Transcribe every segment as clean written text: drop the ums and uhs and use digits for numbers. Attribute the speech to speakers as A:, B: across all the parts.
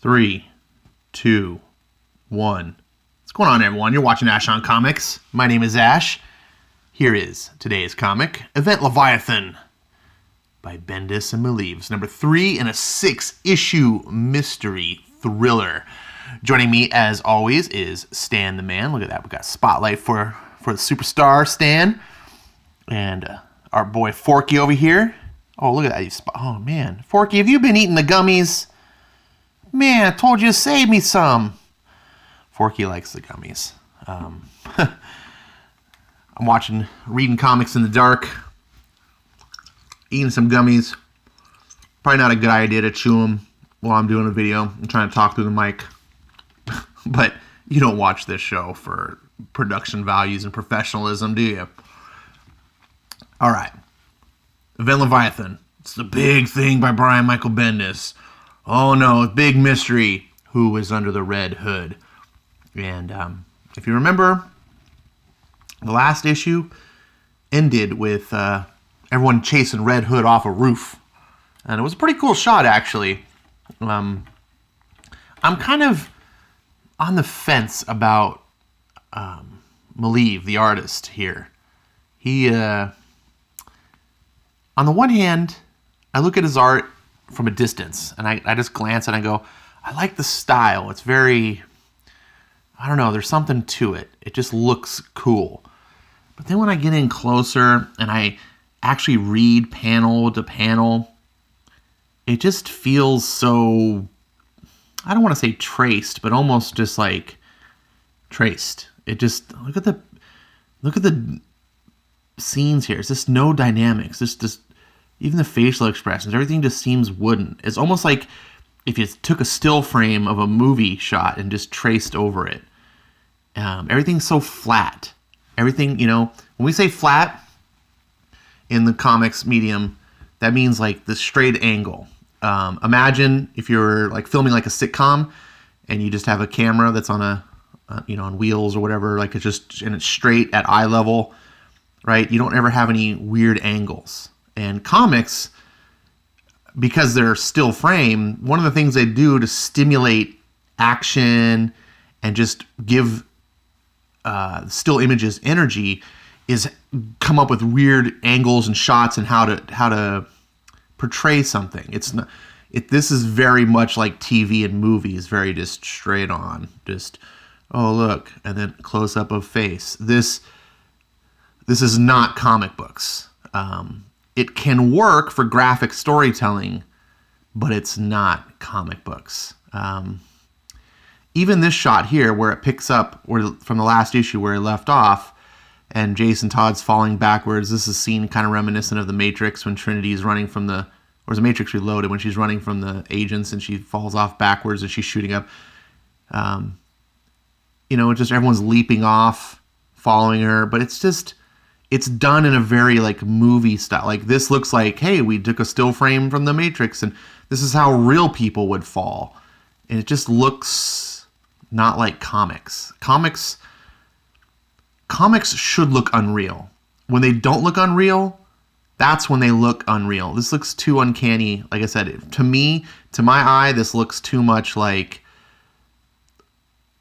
A: Three, two, one. What's going on, everyone? You're watching Ash on Comics. My name is Ash. Here is today's comic, Event Leviathan by Bendis and Believes. Number 3 in a 6-issue mystery thriller. Joining me, as always, is Stan the Man. Look at that. We got a spotlight for the superstar, Stan. And our boy Forky over here. Oh, look at that. Oh, man. Forky, have you been eating the gummies? Man, I told you to save me some. Forky likes the gummies. I'm reading comics in the dark, eating some gummies. Probably not a good idea to chew them while I'm doing a video. I'm trying to talk through the mic. But you don't watch this show for production values and professionalism, do you? All right. Event Leviathan. It's the big thing by Brian Michael Bendis. Oh no, big mystery. Who is under the red hood? And if you remember, the last issue ended with everyone chasing Red Hood off a roof. And it was a pretty cool shot, actually. I'm kind of on the fence about Maleev, the artist here. He, on the one hand, I look at his art from a distance, and I just glance and I go, I like the style. It's very, I don't know, there's something to it. It just looks cool. But then when I get in closer and I actually read panel to panel, it just feels so, I don't want to say traced, but almost just like traced. It just, look at the scenes here. It's just no dynamics. Just even the facial expressions, everything just seems wooden. It's almost like if you took a still frame of a movie shot and just traced over it. Everything's so flat. Everything, when we say flat in the comics medium, that means like the straight angle. Imagine if you're like filming like a sitcom and you just have a camera that's on on wheels or whatever, like it's straight at eye level, right? You don't ever have any weird angles. And comics, because they're still frame, one of the things they do to stimulate action and just give still images energy is come up with weird angles and shots and how to portray something. This is very much like TV and movies, very just straight on, just oh look, and then close up of face. This is not comic books. It can work for graphic storytelling, but it's not comic books. Even this shot here, where it picks up from the last issue where it left off, and Jason Todd's falling backwards. This is a scene kind of reminiscent of The Matrix when Trinity is running from or is The Matrix Reloaded, when she's running from the agents and she falls off backwards and she's shooting up. Just everyone's leaping off, following her, but it's done in a very like movie style. Like this looks like, hey, we took a still frame from The Matrix and this is how real people would fall. And it just looks not like comics. Comics should look unreal. When they don't look unreal, that's when they look unreal. This looks too uncanny. Like I said, to me, to my eye, this looks too much like,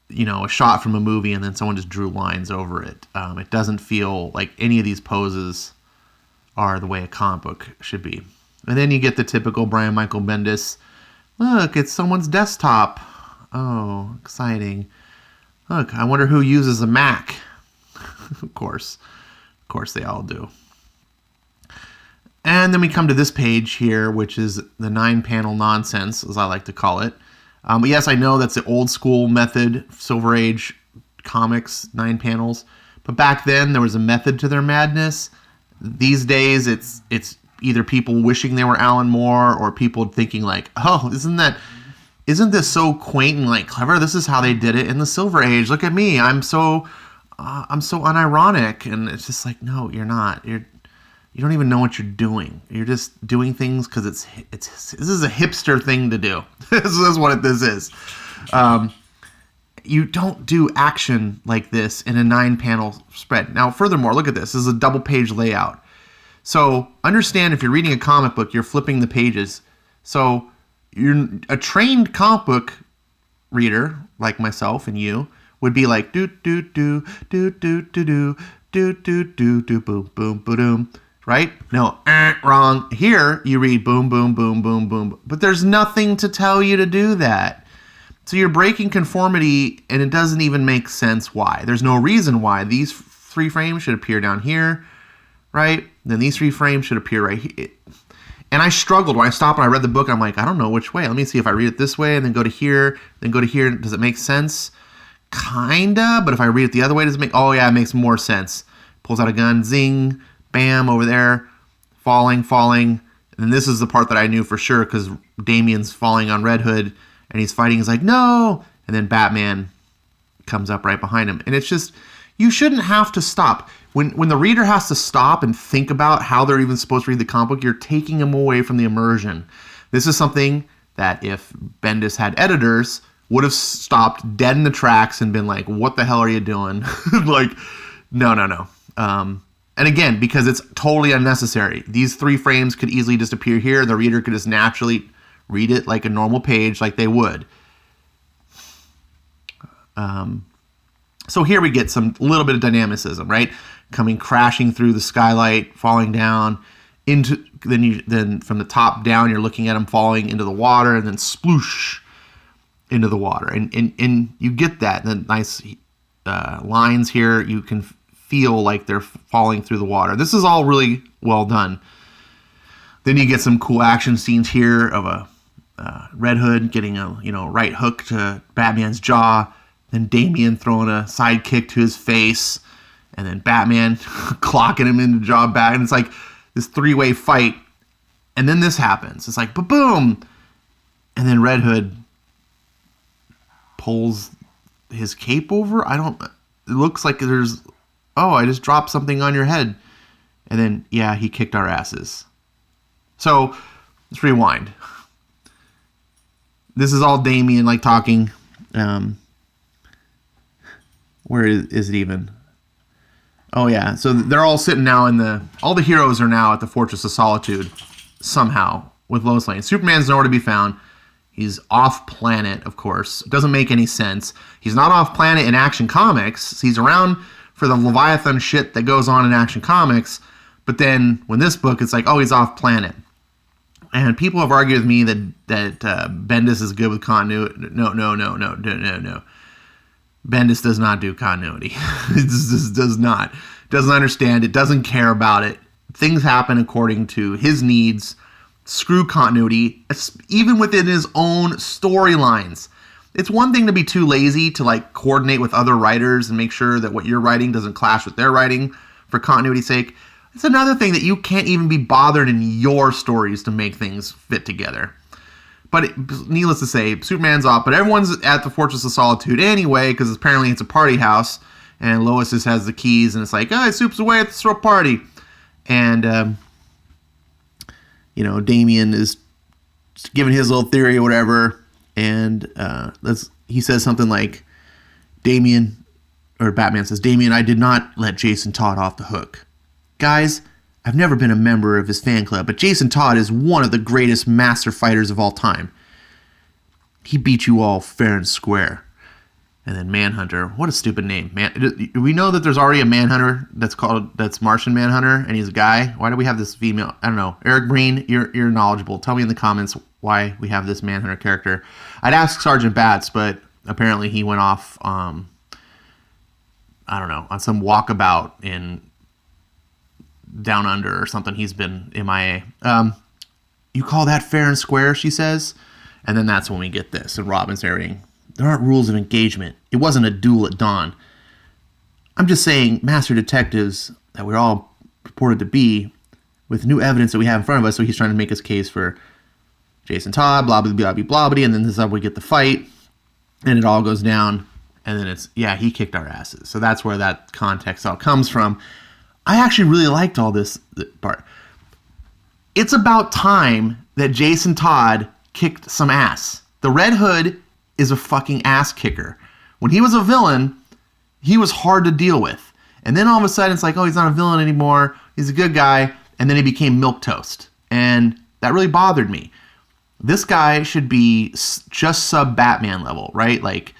A: a shot from a movie and then someone just drew lines over it. It doesn't feel like any of these poses are the way a comic book should be. And then you get the typical Brian Michael Bendis. Look, it's someone's desktop. Oh, exciting. Look, I wonder who uses a Mac. Of course they all do. And then we come to this page here, which is the 9-panel nonsense, as I like to call it. But yes, I know that's the old school method, Silver Age comics, 9 panels. But back then, there was a method to their madness. These days, it's either people wishing they were Alan Moore or people thinking like, oh, isn't this so quaint and like clever? This is how they did it in the Silver Age. Look at me, I'm so unironic. And it's just like, no, you're not. You don't even know what you're doing. You're just doing things because this is a hipster thing to do. This is what this is. You don't do action like this in a 9-panel spread. Now, furthermore, look at this. This is a double-page layout. So understand if you're reading a comic book, you're flipping the pages. So a trained comic book reader, like myself and you, would be like, do, do, do, do, do, do, do, do, do, do, do, boom, boom, boom, right? No, wrong. Here, you read boom, boom, boom, boom, boom. But there's nothing to tell you to do that. So you're breaking conformity, and it doesn't even make sense why. There's no reason why. These 3 frames should appear down here, right? Then these 3 frames should appear right here. And I struggled when I stopped and I read the book. I'm like, I don't know which way. Let me see if I read it this way and then go to here, then go to here. Does it make sense? Kinda. But if I read it the other way, does it make... Oh, yeah, it makes more sense. Pulls out a gun. Zing. Bam. Over there. Falling. And this is the part that I knew for sure because Damien's falling on Red Hood and he's fighting. He's like, no. And then Batman comes up right behind him. And it's just... You shouldn't have to stop. When the reader has to stop and think about how they're even supposed to read the comic book, you're taking them away from the immersion. This is something that if Bendis had editors, would have stopped dead in the tracks and been like, what the hell are you doing? Like, no. And again, because it's totally unnecessary. These 3 frames could easily just appear here. The reader could just naturally read it like a normal page like they would. So here we get some little bit of dynamicism, right? Coming crashing through the skylight, falling down into then from the top down, you're looking at him falling into the water, and then sploosh into the water, and you get that the nice lines here. You can feel like they're falling through the water. This is all really well done. Then you get some cool action scenes here of a Red Hood getting a right hook to Batman's jaw. Then Damien throwing a side kick to his face, and then Batman clocking him in the jaw back. And it's like this 3-way fight. And then this happens. It's like, boom. And then Red Hood pulls his cape over. It looks like there's, I just dropped something on your head. And then, yeah, he kicked our asses. So let's rewind. This is all Damien like talking. Where is it even? Oh, yeah. So they're all sitting now all the heroes are now at the Fortress of Solitude somehow with Lois Lane. Superman's nowhere to be found. He's off planet, of course. It doesn't make any sense. He's not off planet in Action Comics. He's around for the Leviathan shit that goes on in Action Comics. But then when this book, it's like, he's off planet. And people have argued with me that Bendis is good with continuity. No. Bendis does not do continuity. It just does not. Doesn't understand it. Doesn't care about it. Things happen according to his needs. Screw continuity. Even within his own storylines. It's one thing to be too lazy to coordinate with other writers and make sure that what you're writing doesn't clash with their writing for continuity's sake. It's another thing that you can't even be bothered in your stories to make things fit together. But needless to say, Superman's off, but everyone's at the Fortress of Solitude anyway, because apparently it's a party house, and Lois just has the keys, and it's like, Soup's away at the throw party. And, Damien is giving his little theory or whatever, and he says something like, Batman says, Damien, I did not let Jason Todd off the hook. Guys, I've never been a member of his fan club, but Jason Todd is one of the greatest master fighters of all time. He beat you all fair and square. And then Manhunter, what a stupid name. Do we know that there's already a Manhunter that's Martian Manhunter, and he's a guy? Why do we have this female? I don't know. Eric Breen, you're knowledgeable. Tell me in the comments why we have this Manhunter character. I'd ask Sergeant Bats, but apparently he went off, on some walkabout in Down Under or something. He's been MIA. You call that fair and square, she says. And then that's when we get this. And Robin's narrating, there aren't rules of engagement. It wasn't a duel at dawn. I'm just saying, master detectives that we're all purported to be, with new evidence that we have in front of us. So he's trying to make his case for Jason Todd, blah, blah, blah, blah, blah, blah. And then this is how we get the fight. And it all goes down. And then it's, he kicked our asses. So that's where that context all comes from. I actually really liked all this part. It's about time that Jason Todd kicked some ass. The Red Hood is a fucking ass kicker. When he was a villain, he was hard to deal with. And then all of a sudden it's like, he's not a villain anymore. He's a good guy. And then he became milquetoast. And that really bothered me. This guy should be just sub Batman level, right? Like,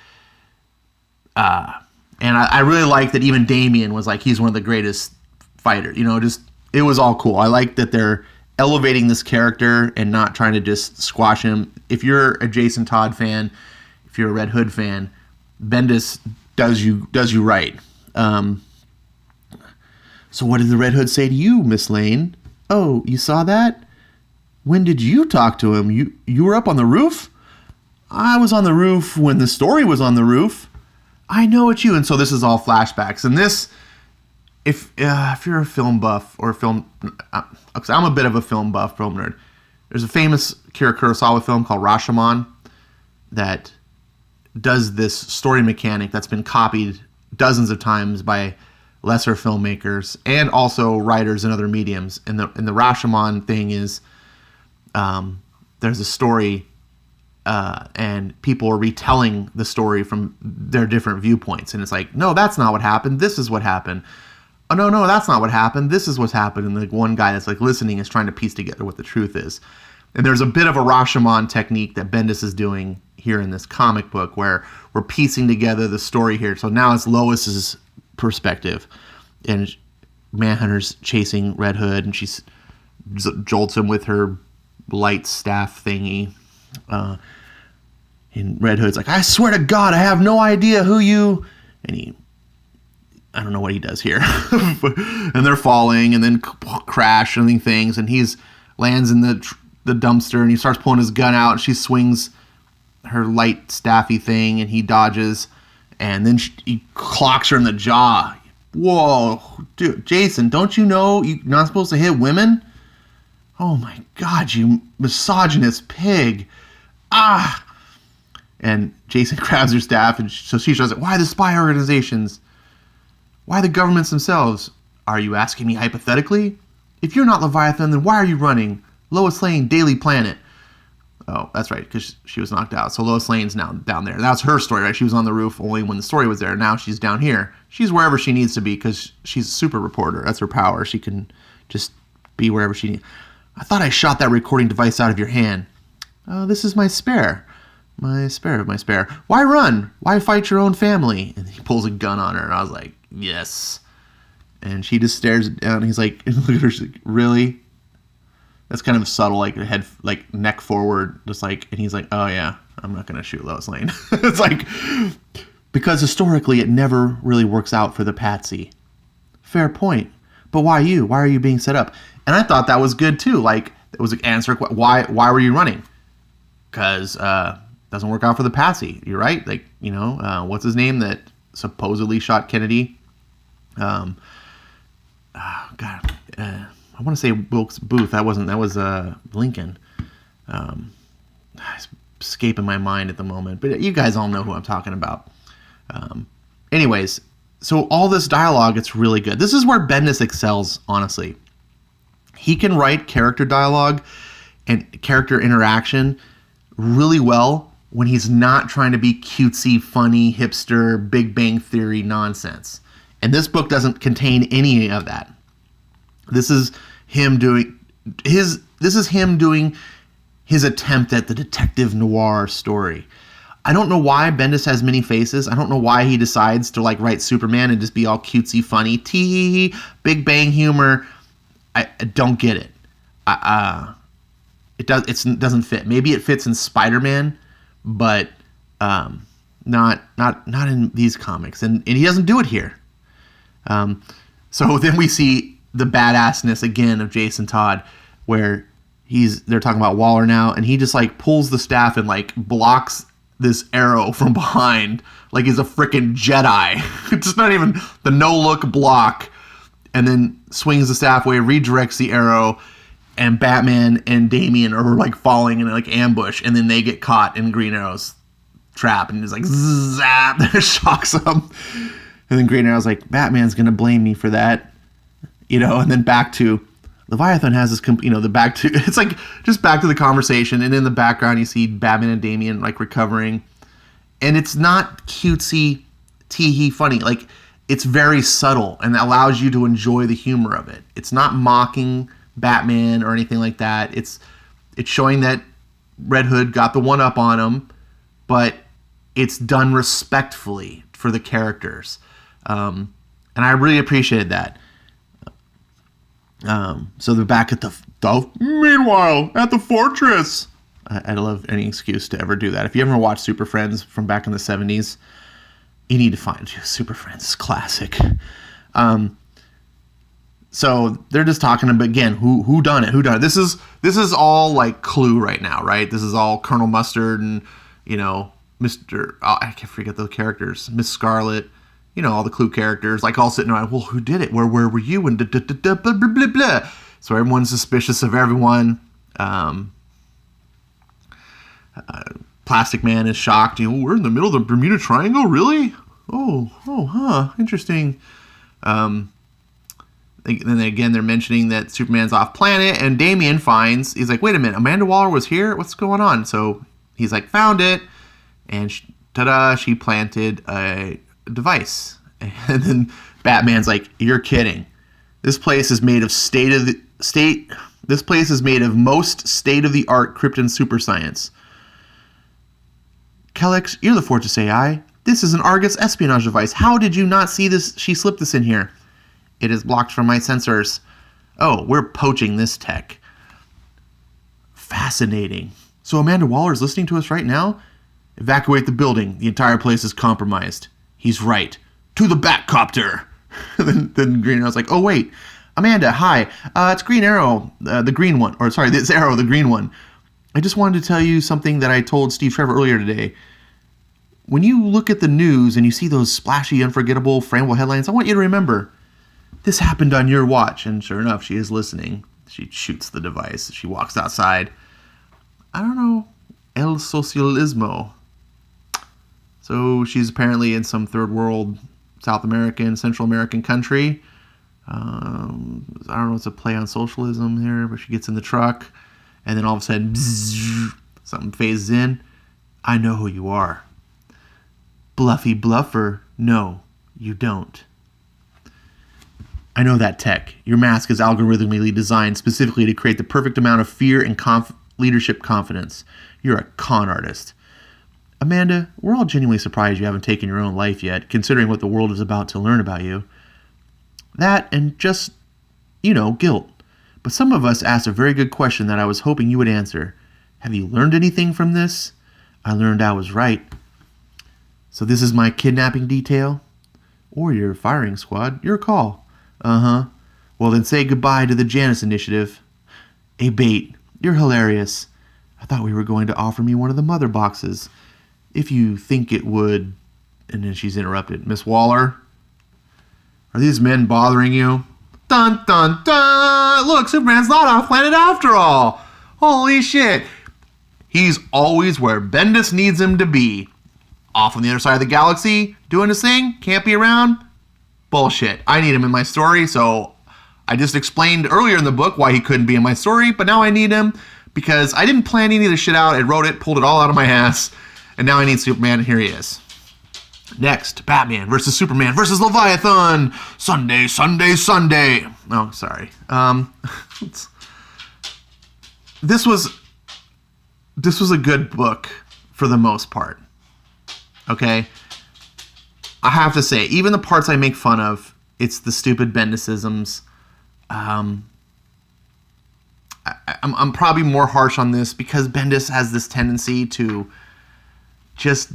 A: and I really like that even Damian was like, he's one of the greatest fighters. Just it was all cool. I like that they're elevating this character and not trying to just squash him. If you're a Jason Todd fan, if you're a Red Hood fan, Bendis does you right. So what did the Red Hood say to you, Miss Lane? Oh, you saw that? When did you talk to him? You were up on the roof? I was on the roof when the story was on the roof. I know it's you. And so this is all flashbacks. And this, if you're a film buff or film, I'm a bit of a film buff, film nerd. There's a famous Akira Kurosawa film called Rashomon that does this story mechanic that's been copied dozens of times by lesser filmmakers and also writers in other mediums. And the Rashomon thing is, there's a story, and people are retelling the story from their different viewpoints. And it's like, no, that's not what happened. This is what happened. Oh, no, that's not what happened. This is what's happened. And the one guy that's like listening is trying to piece together what the truth is. And there's a bit of a Rashomon technique that Bendis is doing here in this comic book where we're piecing together the story here. So now it's Lois's perspective, and Manhunter's chasing Red Hood, and she jolts him with her light staff thingy. And Red Hood's like, I swear to God, I have no idea who you... And I don't know what he does here. And they're falling, and then crash and things, and he's lands in the dumpster, and he starts pulling his gun out, and she swings her light staffy thing, and he dodges, and then he clocks her in the jaw. Whoa, dude, Jason, don't you know you're not supposed to hit women? Oh my God, you misogynist pig. Ah! And Jason grabs her staff, and so she says, why the spy organizations? Why the governments themselves? Are you asking me hypothetically? If you're not Leviathan, then why are you running? Lois Lane, Daily Planet. Oh, that's right, because she was knocked out. So Lois Lane's now down there. That's her story, right? She was on the roof only when the story was there. Now she's down here. She's wherever she needs to be because she's a super reporter. That's her power. She can just be wherever she needs. I thought I shot that recording device out of your hand. Oh, this is my spare. My spare of my spare. Why run? Why fight your own family? And he pulls a gun on her, and I was like, yes. And she just stares down, and he's like, look at her, she's like, really? That's kind of subtle, like head, like neck forward, just like, and he's like, oh yeah, I'm not going to shoot Lois Lane. It's like, because historically it never really works out for the patsy. Fair point. But why you? Why are you being set up? And I thought that was good too. Like, it was an answer. Why were you running? Because doesn't work out for the patsy. You're right. Like, what's his name that supposedly shot Kennedy? God, I want to say Wilkes Booth. That was Lincoln. It's escaping my mind at the moment, but you guys all know who I'm talking about. Anyways, so all this dialogue, it's really good. This is where Bendis excels, honestly. He can write character dialogue and character interaction really well when he's not trying to be cutesy, funny, hipster, Big Bang Theory nonsense. And this book doesn't contain any of that. This is him doing his attempt at the detective noir story. I don't know why Bendis has many faces. I don't know why he decides to like write Superman and just be all cutesy, funny, tee, Big Bang humor. I don't get it. It doesn't fit. Maybe it fits in Spider-Man, but not in these comics. And he doesn't do it here. So then we see the badassness again of Jason Todd, where they're talking about Waller now, and he just like pulls the staff and like blocks this arrow from behind like he's a freaking Jedi. It's not even the no-look block, and then swings the staff away, redirects the arrow, and Batman and Damian are like falling in like ambush, and then they get caught in Green Arrow's trap, and it's like zap, shocks them. And then Green Arrow's like, Batman's gonna blame me for that, and then back to Leviathan has this, it's like just back to the conversation, and in the background you see Batman and Damian like recovering, and it's not cutesy, tee-hee funny, like it's very subtle and allows you to enjoy the humor of it. It's not mocking Batman or anything like that. It's showing that Red Hood got the one up on him, but it's done respectfully for the characters. And I really appreciated that. So they're back at meanwhile, at the fortress. I love any excuse to ever do that. If you ever watched Super Friends from back in the 70s, you need to find Super Friends. It's classic. So they're just talking about, again, who done it? Who done it? This is all like Clue right now, right? This is all Colonel Mustard and, Mr. I can't forget those characters. Miss Scarlet, all the Clue characters, like all sitting around, well, who did it? Where were you? And blah, blah, blah, blah, blah. So everyone's suspicious of everyone. Plastic Man is shocked. We're in the middle of the Bermuda Triangle? Really? Interesting. Then again, they're mentioning that Superman's off planet, and Damian he's like, wait a minute, Amanda Waller was here? What's going on? So he's like, found it, and ta-da, she planted a device. And then Batman's like, you're kidding. This place is made of this place is made of most state-of-the-art krypton super science. Kellex, you're the Fortress AI. This is an Argus espionage device. How did you not see this? She slipped this in here. It is blocked from my sensors. Oh, we're poaching this tech. Fascinating. So Amanda Waller is listening to us right now? Evacuate the building. The entire place is compromised. He's right. To the Batcopter. then Green Arrow's like, oh wait, Amanda, hi. It's Green Arrow, the green one. Or sorry, it's Arrow, the green one. I just wanted to tell you something that I told Steve Trevor earlier today. When you look at the news and you see those splashy, unforgettable, frameable headlines, I want you to remember, this happened on your watch. And sure enough, she is listening. She shoots the device. She walks outside. I don't know. El Socialismo. So she's apparently in some third world, South American, Central American country. I don't know, it's a play on socialism here, but she gets in the truck, and then all of a sudden, bzzz, something phases in. I know who you are. Bluffy bluffer. No, you don't. I know that tech. Your mask is algorithmically designed specifically to create the perfect amount of fear and leadership confidence. You're a con artist. Amanda, we're all genuinely surprised you haven't taken your own life yet, considering what the world is about to learn about you. That and just, guilt. But some of us asked a very good question that I was hoping you would answer. Have you learned anything from this? I learned I was right. So this is my kidnapping detail? Or your firing squad? Your call. Uh-huh. Well, then say goodbye to the Janus Initiative. A bait. You're hilarious. I thought we were going to offer me one of the mother boxes. If you think it would... And then she's interrupted. Miss Waller? Are these men bothering you? Dun, dun, dun! Look, Superman's not off planet after all. Holy shit. He's always where Bendis needs him to be. Off on the other side of the galaxy, doing his thing, can't be around. Bullshit. I need him in my story, so I just explained earlier in the book why he couldn't be in my story, but now I need him because I didn't plan any of this shit out. I wrote it, pulled it all out of my ass, and now I need Superman, and here he is. Next, Batman versus Superman versus Leviathan. Sunday, Sunday, Sunday. Oh, sorry. This was a good book for the most part. Okay? I have to say, even the parts I make fun of, it's the stupid Bendisisms. I'm probably more harsh on this because Bendis has this tendency to just...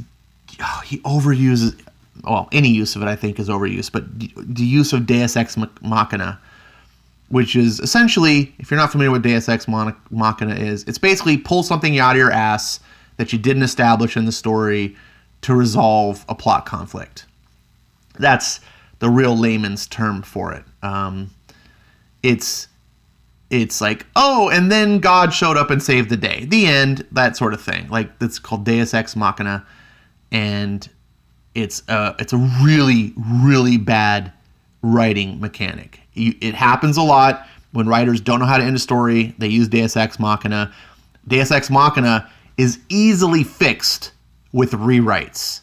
A: he overuses, well, any use of it I think is overused, but the use of Deus Ex Machina, which is essentially, if you're not familiar with Deus Ex Machina is, it's basically pull something out of your ass that you didn't establish in the story to resolve a plot conflict. That's the real layman's term for it. It's like, oh, and then God showed up and saved the day. The end, that sort of thing. Like, it's called Deus Ex Machina. And it's a really, really bad writing mechanic. It happens a lot when writers don't know how to end a story. They use Deus Ex Machina. Deus Ex Machina is easily fixed with rewrites.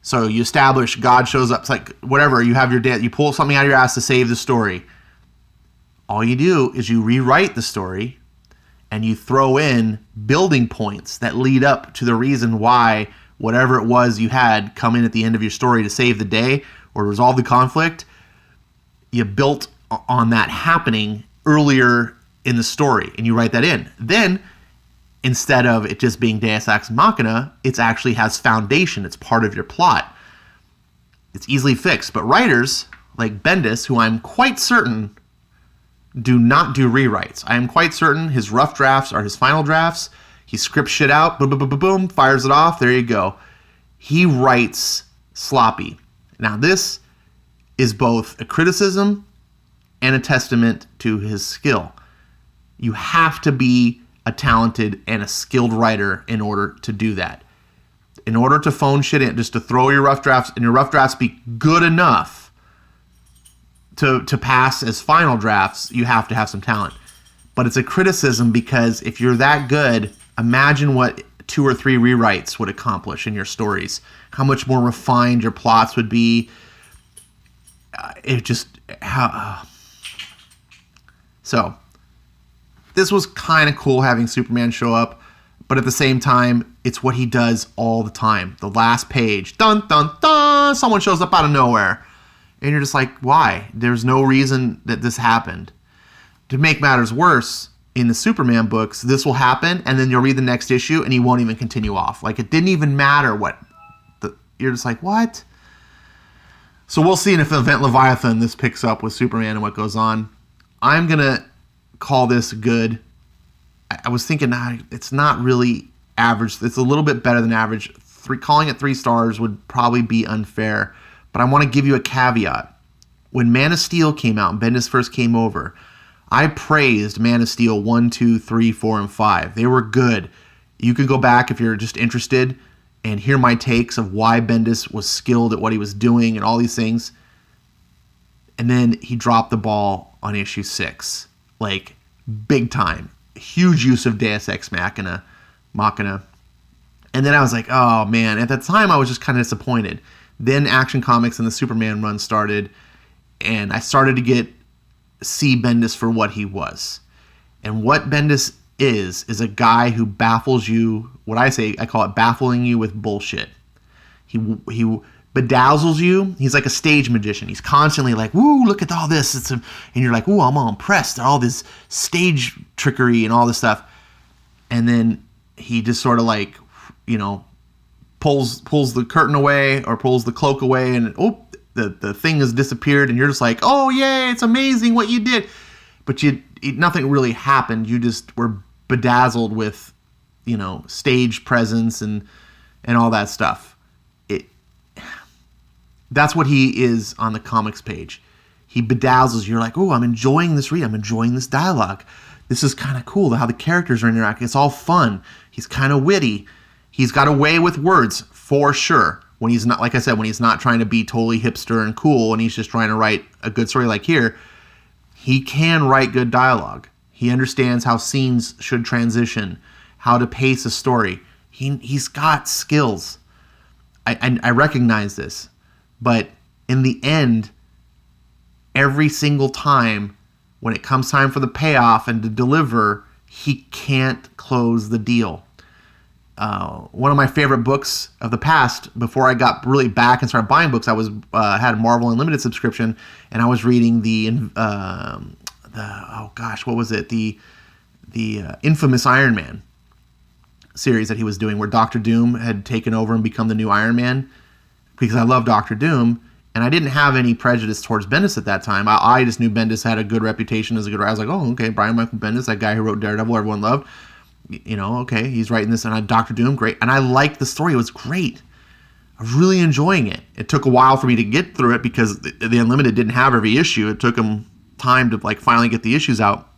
A: So you establish God shows up. It's like whatever, you have you pull something out of your ass to save the story. All you do is you rewrite the story, and you throw in building points that lead up to the reason why whatever it was you had come in at the end of your story to save the day or resolve the conflict, you built on that happening earlier in the story, and you write that in. Then, instead of it just being Deus Ex Machina, it actually has foundation. It's part of your plot. It's easily fixed. But writers like Bendis, who I'm quite certain do not do rewrites. I am quite certain his rough drafts are his final drafts. He scripts shit out, boom, boom, boom, boom, boom, fires it off. There you go. He writes sloppy. Now, this is both a criticism and a testament to his skill. You have to be a talented and a skilled writer in order to do that. In order to phone shit in, just to throw your rough drafts, and your rough drafts be good enough to pass as final drafts, you have to have some talent. But it's a criticism because if you're that good, imagine what 2 or 3 rewrites would accomplish in your stories. How much more refined your plots would be. So, this was kind of cool having Superman show up, but at the same time, it's what he does all the time. The last page, dun, dun, dun, someone shows up out of nowhere. And you're just like, why? There's no reason that this happened. To make matters worse, in the Superman books, this will happen, and then you'll read the next issue, and he won't even continue off. Like, it didn't even matter what. You're just like, what? So we'll see if Event Leviathan, this picks up with Superman and what goes on. I'm going to call this good. I was thinking, it's not really average. It's a little bit better than average. Calling it 3 stars would probably be unfair. But I want to give you a caveat. When Man of Steel came out and Bendis first came over, I praised Man of Steel 1, 2, 3, 4, and 5. They were good. You can go back if you're just interested and hear my takes of why Bendis was skilled at what he was doing and all these things. And then he dropped the ball on issue 6. Like, big time. Huge use of Deus Ex Machina. And then I was like, oh man. At that time, I was just kind of disappointed. Then Action Comics and the Superman run started, and I started to see Bendis for what he was. And what Bendis is a guy who baffles you. What I call it baffling you with bullshit. He bedazzles you. He's like a stage magician. He's constantly like, woo, look at all this. And you're like, ooh, I'm all impressed at all this stage trickery and all this stuff. And then he just sort of like, pulls the curtain away or pulls the cloak away, and the thing has disappeared, and you're just like, oh yay, it's amazing what you did. But nothing really happened. You just were bedazzled with, stage presence and all that stuff. That's what he is on the comics page. He bedazzles. You're like, oh, I'm enjoying this read. I'm enjoying this dialogue. This is kind of cool how the characters are interacting. It's all fun. He's kind of witty. He's got a way with words, for sure. When he's not, like I said, when he's not trying to be totally hipster and cool and he's just trying to write a good story like here, he can write good dialogue. He understands how scenes should transition, how to pace a story. He's got skills. I recognize this. But in the end, every single time when it comes time for the payoff and to deliver, he can't close the deal. One of my favorite books of the past, before I got really back and started buying books, I was had a Marvel Unlimited subscription, and I was reading the infamous Iron Man series that he was doing, where Dr. Doom had taken over and become the new Iron Man, because I love Dr. Doom, and I didn't have any prejudice towards Bendis at that time. I just knew Bendis had a good reputation as a good writer. I was like, oh, okay, Brian Michael Bendis, that guy who wrote Daredevil, everyone loved. Okay, he's writing this, and Dr. Doom, great. And I liked the story. It was great. I was really enjoying it. It took a while for me to get through it because the Unlimited didn't have every issue. It took them time to finally get the issues out.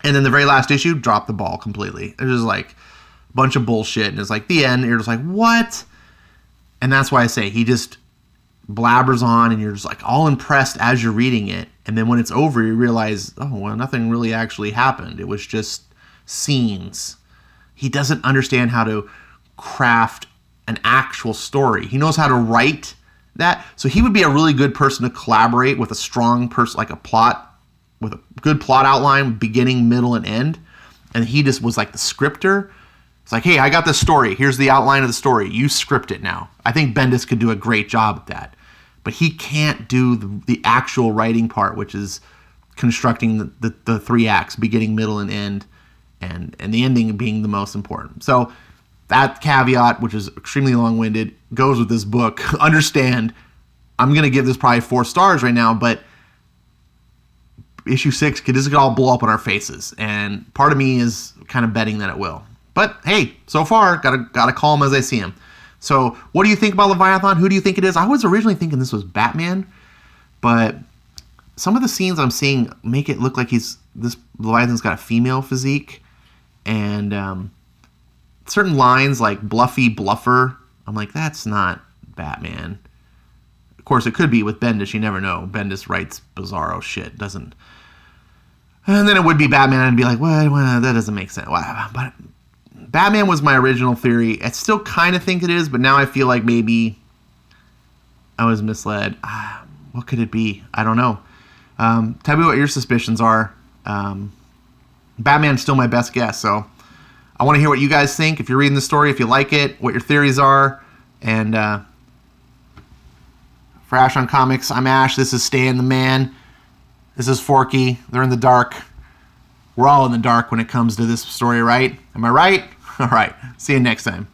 A: And then the very last issue, dropped the ball completely. It was like a bunch of bullshit, and it's like the end. You're just like, what? And that's why I say he just blabbers on, and you're just like all impressed as you're reading it. And then when it's over, you realize, oh, well, nothing really actually happened. It was just scenes. He doesn't understand how to craft an actual story. He knows how to write that. So he would be a really good person to collaborate with, a strong person, like a plot, with a good plot outline, beginning, middle, and end. and he just was like the scripter. It's like, hey, I got this story. Here's the outline of the story. You script it now. I think Bendis could do a great job at that. But he can't do the actual writing part, which is constructing the 3 acts, beginning, middle, and end, and the ending being the most important. So that caveat, which is extremely long-winded, goes with this book. Understand, I'm going to give this probably 4 stars right now, but issue 6 could just all blow up in our faces. And part of me is kind of betting that it will. But hey, so far, gotta call him as I see him. So what do you think about Leviathan? Who do you think it is? I was originally thinking this was Batman, but some of the scenes I'm seeing make it look like this Leviathan's got a female physique, and certain lines like Bluffy Bluffer, I'm like, that's not Batman. Of course, it could be with Bendis. You never know. Bendis writes bizarro shit, doesn't? And then it would be Batman, and I'd be like, well, that doesn't make sense. But Batman was my original theory. I still kind of think it is, but now I feel like maybe I was misled. What could it be? I don't know. Tell me what your suspicions are. Batman's still my best guess, so I want to hear what you guys think. If you're reading the story, if you like it, what your theories are. And for Ash on Comics, I'm Ash. This is Stan the Man. This is Forky. They're in the dark. We're all in the dark when it comes to this story, right? Am I right? All right. See you next time.